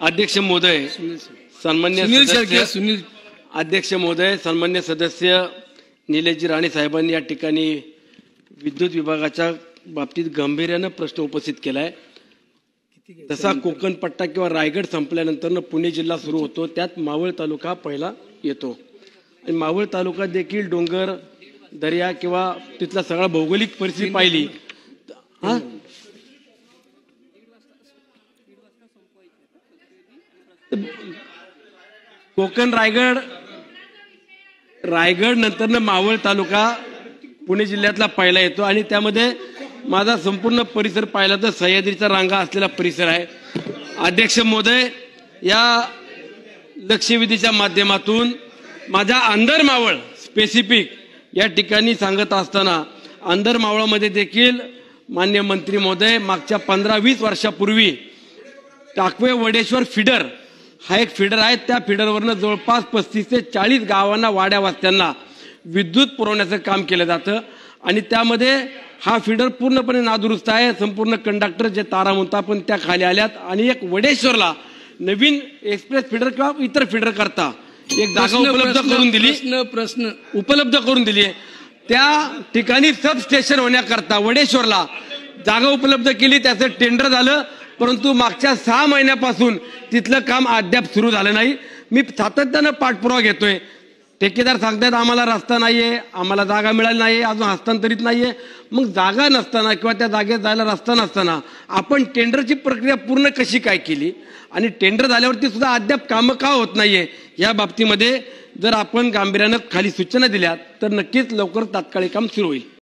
अध्यक्ष महोदय, सन्मान्य सदस्य, अध्यक्ष महोदय, सन्मान्य सदस्य निलेशजी राणे साहेबांनी या ठिकाणी विद्युत विभागाच्या बाबतीत गांभीर्याने प्रश्न उपस्थित केलाय। तसा कोकण पट्टा किंवा रायगड संपल्यानंतर पुणे जिल्हा सुरू होतो, त्यात मावळ तालुका पहिला येतो आणि मावळ तालुका देखील डोंगर दर्या किंवा तिथला सगळा भौगोलिक परिस्थिती पाहिली कोकण रायगड नंतर मावळ तालुका पुणे जिल्ह्यातला पहिला येतो आणि त्यामध्ये माझा संपूर्ण परिसर पाहिला तर सह्याद्रीचा रांगा असलेला परिसर आहे। अध्यक्ष महोदय, या लक्षवेधीच्या माध्यमातून माझा अंदर मावळ स्पेसिफिक या ठिकाणी सांगत असताना अंदर मावळामध्ये देखील मान्य मंत्री महोदय मागच्या 15-20 वर्षापूर्वी टाकवे वडेश्वर फीडर हा एक फीडर आहे, त्या फीडरवरनं जवळपास 35 ते 40 गावांना वाड्या वस्त्यांना विद्युत पुरवण्याचं काम केलं जातं आणि त्यामध्ये हा फीडर पूर्णपणे नादुरुस्त आहे। संपूर्ण कंडक्टर जे तारा म्हणतात पण त्या खाली आल्यात आणि एक वडेश्वरला नवीन एक्सप्रेस फीडर किंवा इतर फीडर करता एक जागा उपलब्ध करून दिली उपलब्ध करून दिली। त्या ठिकाणी सब स्टेशन होण्याकरता वडेश्वरला जागा उपलब्ध केली, त्याचं टेंडर झालं, परंतु मागच्या 6 महिन्यापासून तिथलं काम अद्याप सुरू झालं नाही। मी सातत्यानं पाठपुरावा घेतोय, ठेकेदार सांगतात आम्हाला रस्ता नाहीये, आम्हाला जागा मिळाली नाही, अजून हस्तांतरित नाहीये। मग जागा नसताना किंवा त्या जागेत जायला रस्ता नसताना आपण टेंडरची प्रक्रिया पूर्ण कशी काय केली आणि टेंडर झाल्यावरती सुद्धा अद्याप कामं का होत नाहीये, या बाबतीमध्ये जर आपण गांभीर्यानं खाली सूचना दिल्या तर नक्कीच लवकर तात्काळ काम सुरू होईल।